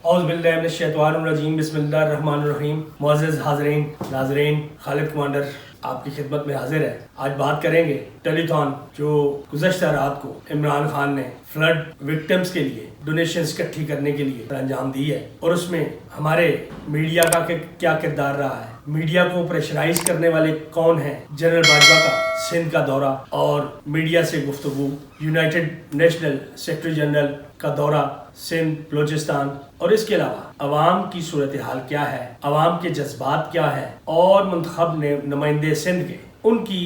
اعوذ باللہ من الشیطان الرجیم بسم اللہ الرحمن الرحیم. معزز حاضرین ناظرین، خالد کمانڈر آپ کی خدمت میں حاضر ہے. آج بات کریں گے ٹیلی تھان جو گزشتہ رات کو عمران خان نے فلڈ وکٹمز کے لیے ڈونیشنز اکٹھی کرنے کے لیے انجام دی ہے، اور اس میں ہمارے میڈیا کا کیا کردار رہا ہے، میڈیا کو پریشرائز کرنے والے کون ہیں، جنرل باجوہ کا سندھ کا دورہ اور میڈیا سے گفتگو، یونائٹڈ نیشنل سیکرٹری جنرل کا دورہ سندھ بلوچستان، اور اس کے علاوہ عوام کی صورتحال کیا ہے، عوام کے جذبات کیا ہے، اور منتخب نمائندے سندھ کے ان کی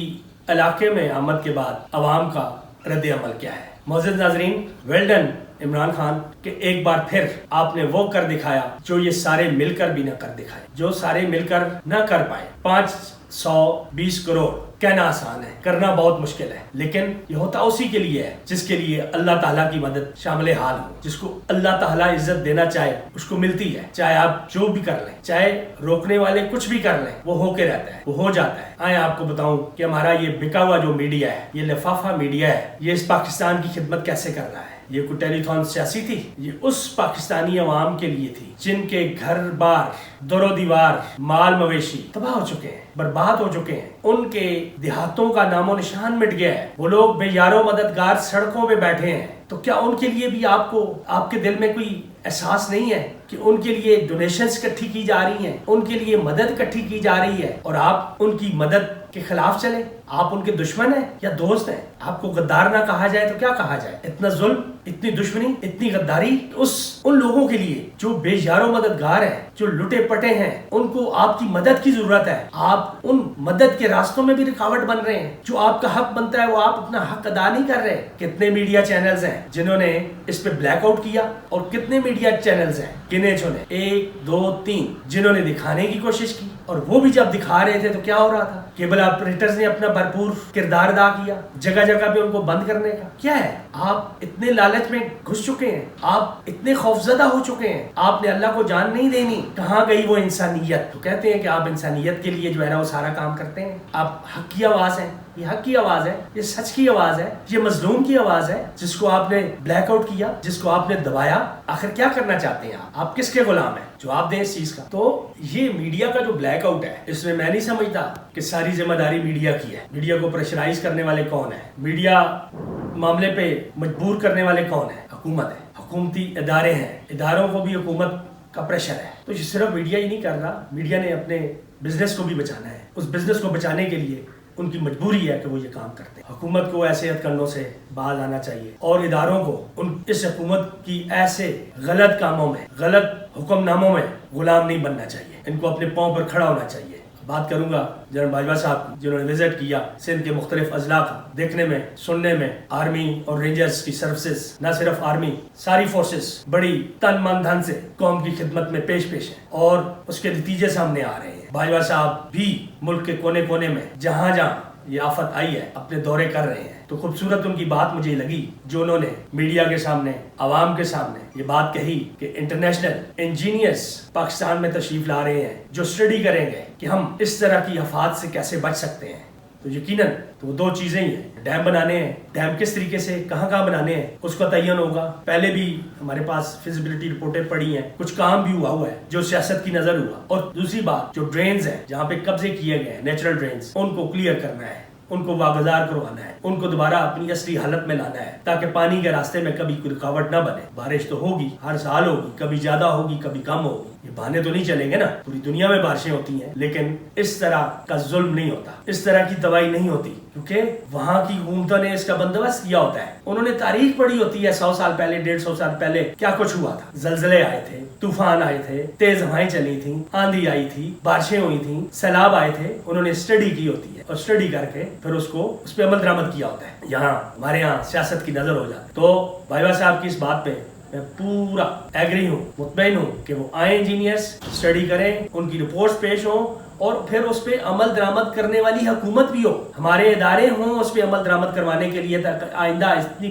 علاقے میں آمد کے بعد عوام کا رد عمل کیا ہے. معزز ناظرین، ویل ڈن عمران خان کہ ایک بار پھر آپ نے وہ کر دکھایا جو یہ سارے مل کر بھی نہ کر دکھائے، جو سارے مل کر نہ کر پائے. 520 کروڑ کہنا آسان ہے، کرنا بہت مشکل ہے، لیکن یہ ہوتا اسی کے لیے ہے جس کے لیے اللہ تعالیٰ کی مدد شامل حال ہو. جس کو اللہ تعالیٰ عزت دینا چاہے اس کو ملتی ہے، چاہے آپ جو بھی کر لیں، چاہے روکنے والے کچھ بھی کر لیں، وہ ہو کے رہتا ہے، وہ ہو جاتا ہے. آئیں آپ کو بتاؤں کہ ہمارا یہ بکا ہوا جو میڈیا ہے، یہ لفافہ میڈیا ہے، یہ اس پاکستان کی خدمت کیسے کر رہا ہے. یہ کوئی ٹیلی تھان سیاسی تھی؟ یہ اس پاکستانی عوام کے لیے تھی جن کے گھر بار، در و دیوار، مال مویشی تباہ ہو چکے ہیں، برباد ہو چکے ہیں، ان کے دیہاتوں کا نام و نشان مٹ گیا ہے. وہ لوگ بے یار و مددگار سڑکوں پہ بیٹھے ہیں. تو کیا ان کے لیے بھی آپ کے دل میں کوئی احساس نہیں ہے کہ ان کے لیے ڈونیشنز اکٹھی کی جا رہی ہیں، ان کے لیے مدد اکٹھی کی جا رہی ہے، اور آپ ان کی مدد کے خلاف چلیں؟ آپ ان کے دشمن ہیں یا دوست ہیں؟ آپ کو غدار نہ کہا جائے تو کیا کہا جائے؟ اتنا ظلم، اتنی دشمنی، اتنی غداری ان لوگوں کے لیے جو بے یار و مددگار ہیں، جو لٹے پٹے ہیں، ان کو آپ کی مدد کی ضرورت ہے. آپ ان مدد کے راستوں میں بھی رکاوٹ بن رہے ہیں. جو آپ کا حق بنتا ہے وہ آپ اپنا حق ادا نہیں کر رہے. کتنے میڈیا چینلز ہیں جنہوں نے اس پہ بلیک آؤٹ کیا، اور کتنے میڈیا چینلز ہیں گنے چنے 1 2 3 جنہوں نے دکھانے کی کوشش کی، اور وہ بھی جب دکھا رہے تھے تو کیا ہو رہا تھا؟ کیبل آپریٹرز نے اپنا بھرپور کردار ادا کیا جگہ جگہ پہ ان کو بند کرنے کا. کیا ہے؟ آپ اتنے لالچ میں گھس چکے ہیں، آپ اتنے خوفزدہ ہو چکے ہیں، آپ نے اللہ کو جان نہیں دینی. کہاں گئی وہ انسانیت؟ تو کہتے ہیں کہ آپ انسانیت کے لیے جو ہے نا وہ سارا کام کرتے ہیں. آپ حق کی آواز ہیں، یہ حق کی آواز ہے، یہ سچ کی آواز ہے، یہ مظلوم کی آواز ہے جس کو آپ نے بلیک آؤٹ کیا، جس کو آپ نے دبایا. آخر کیا کرنا چاہتے ہیں آپ کس کے غلام ہیں؟ جواب دیں اس چیز کا. تو یہ میڈیا کا جو بلیک آؤٹ ہے، اس میں نہیں سمجھتا کہ ساری ذمہ داری میڈیا کی ہے. میڈیا کو پریشرائز کرنے والے کون ہیں؟ میڈیا معاملے پہ مجبور کرنے والے کون ہیں؟ حکومت ہے، حکومتی ادارے ہیں، اداروں کو بھی حکومت کا پریشر ہے. تو یہ صرف میڈیا ہی نہیں کر رہا، میڈیا نے اپنے بزنس کو بھی بچانا ہے. اس بزنس کو بچانے کے لیے ان کی مجبوری ہے کہ وہ یہ کام کرتے ہیں. حکومت کو ایسے ہتھ کنڈوں سے باز آنا چاہیے، اور اداروں کو اس حکومت کی ایسے غلط کاموں میں، غلط حکم ناموں میں غلام نہیں بننا چاہیے. ان کو اپنے پاؤں پر کھڑا ہونا چاہیے. بات کروں گا جنرل باجوہ صاحب کی، جنہوں نے وزٹ کیا سندھ کے مختلف اضلاع کا. دیکھنے میں، سننے میں آرمی اور رینجرز کی سروسز، نہ صرف آرمی، ساری فورسز بڑی تن من دھن سے قوم کی خدمت میں پیش ہیں، اور اس کے نتیجے سامنے آ رہے ہیں. باجوہ صاحب بھی ملک کے کونے کونے میں جہاں جہاں یہ آفت آئی ہے اپنے دورے کر رہے ہیں. تو خوبصورت ان کی بات مجھے لگی جو انہوں نے میڈیا کے سامنے، عوام کے سامنے یہ بات کہی کہ انٹرنیشنل انجینئرز پاکستان میں تشریف لا رہے ہیں جو اسٹڈی کریں گے کہ ہم اس طرح کی آفات سے کیسے بچ سکتے ہیں. تو یقیناً تو وہ 2 چیزیں ہی ہیں، ڈیم بنانے ہیں، ڈیم کس طریقے سے کہاں بنانے ہیں اس کا تعین ہوگا. پہلے بھی ہمارے پاس فیزیبلٹی رپورٹیں پڑی ہیں، کچھ کام بھی ہوا ہے جو سیاست کی نظر ہوا. اور دوسری بات، جو ڈرینز ہیں جہاں پہ قبضے کیے گئے ہیں، نیچرل ڈرینز، ان کو کلیئر کرنا ہے، ان کو واگزار کروانا ہے، ان کو دوبارہ اپنی اصلی حالت میں لانا ہے، تاکہ پانی کے راستے میں کبھی کوئی رکاوٹ نہ بنے. بارش تو ہوگی، ہر سال ہوگی، کبھی زیادہ ہوگی، کبھی کم ہوگی. یہ بہانے تو نہیں چلیں گے نا. پوری دنیا میں بارشیں ہوتی ہیں، لیکن اس طرح کا ظلم نہیں ہوتا، اس طرح کی تباہی نہیں ہوتی، کیونکہ وہاں کی حکومتوں نے اس کا بندوبست کیا ہوتا ہے. انہوں نے تاریخ پڑھی ہوتی ہے 100 سال پہلے، 150 سال پہلے کیا کچھ ہوا تھا. زلزلے آئے تھے، طوفان آئے تھے، تیز ہوائیں چلی تھیں، آندھی آئی تھی، بارشیں ہوئی تھیں، سیلاب آئے تھے. انہوں نے اسٹڈی کی ہوتی ہے، اور اسٹڈی کر کے پھر اس پہ عمل درآمد کیا ہوتا ہے. یہاں ہمارے یہاں سیاست کی نظر ہو جاتی ہے. تو باجوہ صاحب کی اس بات پہ میں پورا ایگری ہوں، مطمئن ہوں کہ وہ آئیں، انجینئرز اسٹڈی کریں، ان کی رپورٹس پیش ہوں، اور پھر اس پہ عمل درآمد کرنے والی حکومت بھی ہو، ہمارے ادارے ہوں اس پہ عمل درآمد کروانے کے لیے، تاکہ آئندہ اتنی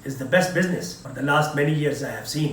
is the best business for the last many years I have seen,